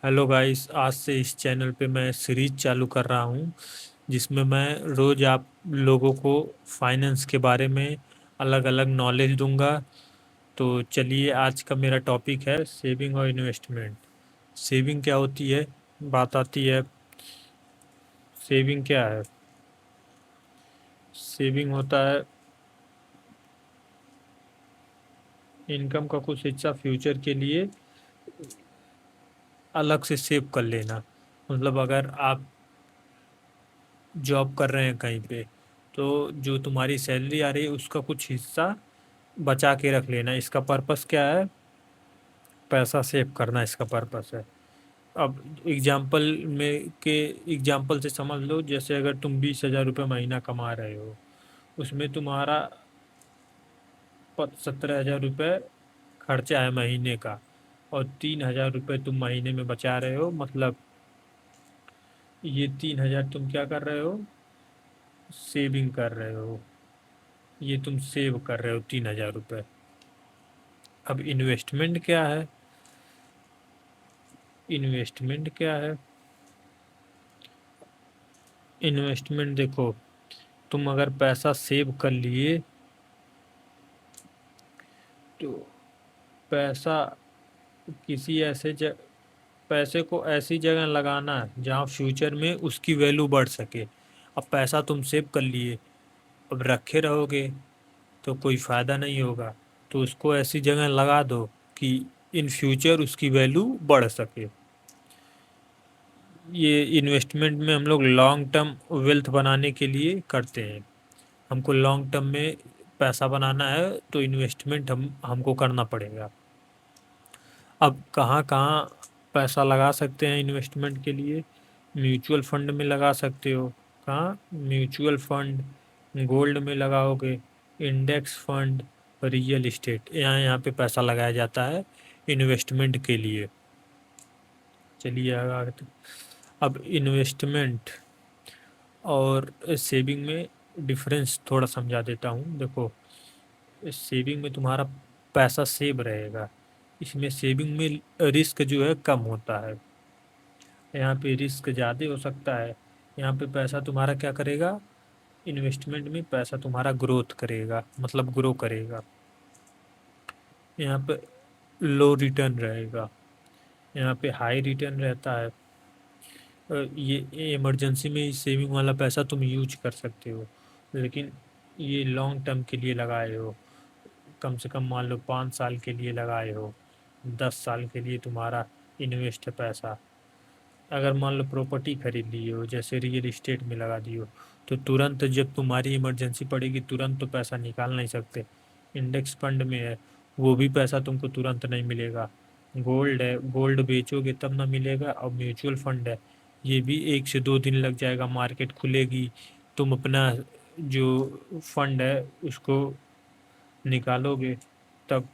Hello guys, आज से इस चैनल पे मैं सीरीज चालू कर रहा हूँ जिसमें मैं रोज आप लोगों को फाइनेंस के बारे में अलग अलग नॉलेज दूंगा। तो चलिए, आज का मेरा टॉपिक है सेविंग और इन्वेस्टमेंट। सेविंग क्या होती है? बात आती है, सेविंग क्या है? सेविंग होता है इनकम का कुछ हिस्सा फ्यूचर के लिए अलग से सेव कर लेना। मतलब अगर आप जॉब कर रहे हैं कहीं पे, तो जो तुम्हारी सैलरी आ रही है उसका कुछ हिस्सा बचा के रख लेना। इसका पर्पस क्या है? पैसा सेव करना इसका पर्पस है। अब एग्जाम्पल से समझ लो, जैसे अगर तुम 20,000 रुपये महीना कमा रहे हो, उसमें तुम्हारा 17,000 रुपये खर्चा है महीने का, और 3,000 रुपये तुम महीने में बचा रहे हो। मतलब ये 3,000 तुम क्या कर रहे हो? सेविंग कर रहे हो। ये तुम सेव कर रहे हो 3,000 रुपये। अब इन्वेस्टमेंट क्या है? इन्वेस्टमेंट क्या है? इन्वेस्टमेंट देखो, तुम अगर पैसा सेव कर लिए तो पैसा किसी ऐसे पैसे को ऐसी जगह लगाना है जहाँ फ्यूचर में उसकी वैल्यू बढ़ सके। अब पैसा तुम सेव कर लिए, अब रखे रहोगे तो कोई फ़ायदा नहीं होगा। तो उसको ऐसी जगह लगा दो कि इन फ्यूचर उसकी वैल्यू बढ़ सके। ये इन्वेस्टमेंट में हम लोग लॉन्ग टर्म वेल्थ बनाने के लिए करते हैं। हमको लॉन्ग टर्म में पैसा बनाना है तो इन्वेस्टमेंट हमको करना पड़ेगा। अब कहाँ कहाँ पैसा लगा सकते हैं इन्वेस्टमेंट के लिए? म्यूचुअल फंड में लगा सकते हो। कहाँ? म्यूचुअल फंड, गोल्ड में लगाओगे, इंडेक्स फंड, रियल इस्टेट, यहाँ यहाँ पे पैसा लगाया जाता है इन्वेस्टमेंट के लिए। चलिए आगे। अब इन्वेस्टमेंट और सेविंग में डिफरेंस थोड़ा समझा देता हूँ। देखो, सेविंग में तुम्हारा पैसा सेव रहेगा। इसमें सेविंग में रिस्क जो है कम होता है, यहाँ पे रिस्क ज़्यादा हो सकता है। यहाँ पे पैसा तुम्हारा क्या करेगा? इन्वेस्टमेंट में पैसा तुम्हारा ग्रोथ करेगा, मतलब ग्रो करेगा। यहाँ पे लो रिटर्न रहेगा, यहाँ पे हाई रिटर्न रहता है। ये इमरजेंसी में सेविंग वाला पैसा तुम यूज कर सकते हो, लेकिन ये लॉन्ग टर्म के लिए लगाए हो, कम से कम मान लो 5 साल के लिए लगाए हो, 10 साल के लिए तुम्हारा इन्वेस्ट है पैसा। अगर मान लो प्रॉपर्टी खरीद ली हो, जैसे रियल इस्टेट में लगा दी हो, तो तुरंत जब तुम्हारी इमरजेंसी पड़ेगी तुरंत तो पैसा निकाल नहीं सकते। इंडेक्स फंड में है, वो भी पैसा तुमको तुरंत नहीं मिलेगा। गोल्ड है, गोल्ड बेचोगे तब ना मिलेगा। और म्यूचुअल फंड है, ये भी 1 से 2 दिन लग जाएगा, मार्केट खुलेगी, तुम अपना जो फंड है उसको निकालोगे तब।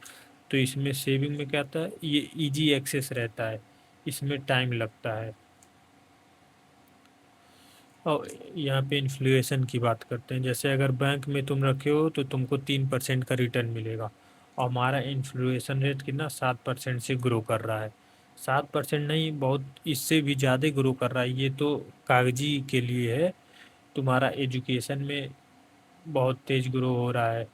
तो इसमें सेविंग में क्या आता है, ये इजी एक्सेस रहता है, इसमें टाइम लगता है। और यहाँ पे इन्फ्लेशन की बात करते हैं। जैसे अगर बैंक में तुम रखे हो तो तुमको 3% का रिटर्न मिलेगा, और हमारा इन्फ्लेशन रेट कितना 7% से ग्रो कर रहा है। 7% नहीं, बहुत इससे भी ज़्यादा ग्रो कर रहा है। ये तो कागजी के लिए है, तुम्हारा एजुकेशन में बहुत तेज़ ग्रो हो रहा है,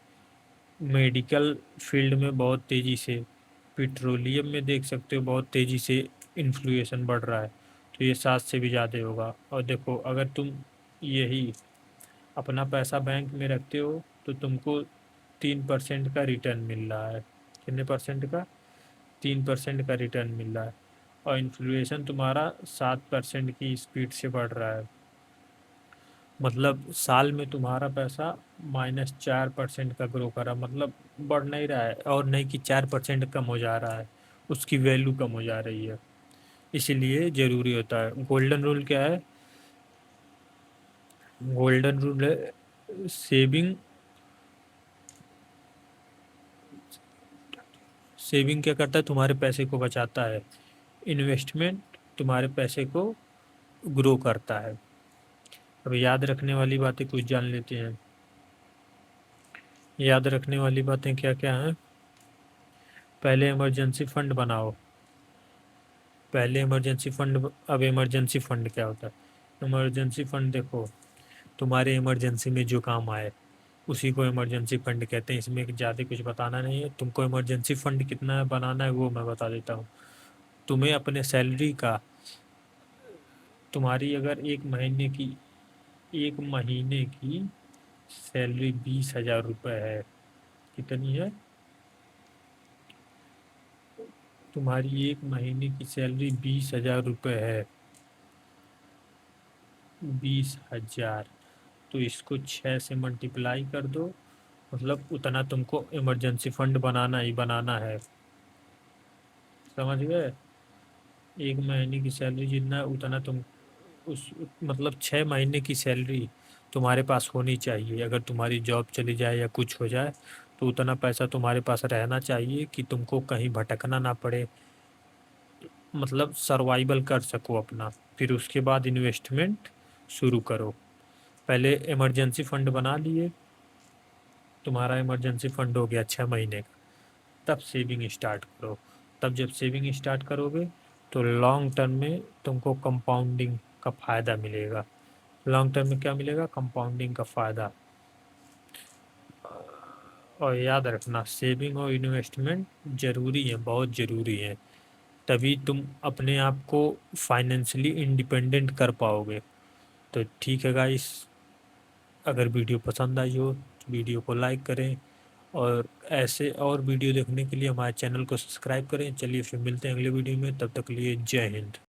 मेडिकल फील्ड में बहुत तेज़ी से, पेट्रोलियम में देख सकते हो बहुत तेज़ी से इन्फ्लेशन बढ़ रहा है। तो ये 7 से भी ज़्यादा होगा। और देखो, अगर तुम यही अपना पैसा बैंक में रखते हो तो तुमको 3% का रिटर्न मिल रहा है। कितने परसेंट का? 3% का रिटर्न मिल रहा है। और इन्फ्लेशन तुम्हारा 7% की स्पीड से बढ़ रहा है। मतलब साल में तुम्हारा पैसा -4% का ग्रो कर रहा, मतलब बढ़ नहीं रहा है, और नहीं कि 4% कम हो जा रहा है, उसकी वैल्यू कम हो जा रही है। इसीलिए ज़रूरी होता है। गोल्डन रूल क्या है? गोल्डन रूल है, सेविंग। सेविंग क्या करता है? तुम्हारे पैसे को बचाता है। इन्वेस्टमेंट तुम्हारे पैसे को ग्रो करता है। अब याद रखने वाली बातें कुछ जान लेते हैं। याद रखने वाली बातें क्या क्या हैं? पहले इमरजेंसी फंड बनाओ, पहले इमरजेंसी फंड, अब इमरजेंसी फंड क्या होता है? इमरजेंसी फंड देखो, तुम्हारे इमरजेंसी में जो काम आए उसी को इमरजेंसी फंड कहते हैं। इसमें ज़्यादा कुछ बताना नहीं है। तुमको इमरजेंसी फंड कितना बनाना है वो मैं बता देता हूँ। तुम्हें अपने सैलरी का, तुम्हारी अगर एक महीने की सैलरी 20,000 रुपये है, कितनी है? तुम्हारी एक महीने की सैलरी 20,000 रुपये है, 20,000, तो इसको 6 से मल्टीप्लाई कर दो। मतलब उतना तुमको इमरजेंसी फंड बनाना ही बनाना है। समझ गए? एक महीने की सैलरी जितना है उतना तुम उस मतलब 6 महीने की सैलरी तुम्हारे पास होनी चाहिए। अगर तुम्हारी जॉब चली जाए या कुछ हो जाए तो उतना पैसा तुम्हारे पास रहना चाहिए कि तुमको कहीं भटकना ना पड़े, मतलब सर्वाइवल कर सको अपना। फिर उसके बाद इन्वेस्टमेंट शुरू करो। पहले इमरजेंसी फंड बना लिए, तुम्हारा इमरजेंसी फंड हो गया 6 महीने का, तब सेविंग स्टार्ट करो। तब जब सेविंग स्टार्ट करोगे तो लॉन्ग टर्म में तुमको कंपाउंडिंग का फ़ायदा मिलेगा। लॉन्ग टर्म में क्या मिलेगा? कंपाउंडिंग का फ़ायदा। और याद रखना, सेविंग और इन्वेस्टमेंट ज़रूरी है, बहुत ज़रूरी है। तभी तुम अपने आप को फाइनेंशियली इंडिपेंडेंट कर पाओगे। तो ठीक है गाइस, अगर वीडियो पसंद आई हो तो वीडियो को लाइक करें, और ऐसे और वीडियो देखने के लिए हमारे चैनल को सब्सक्राइब करें। चलिए फिर मिलते हैं अगले वीडियो में, तब तक के लिए जय हिंद।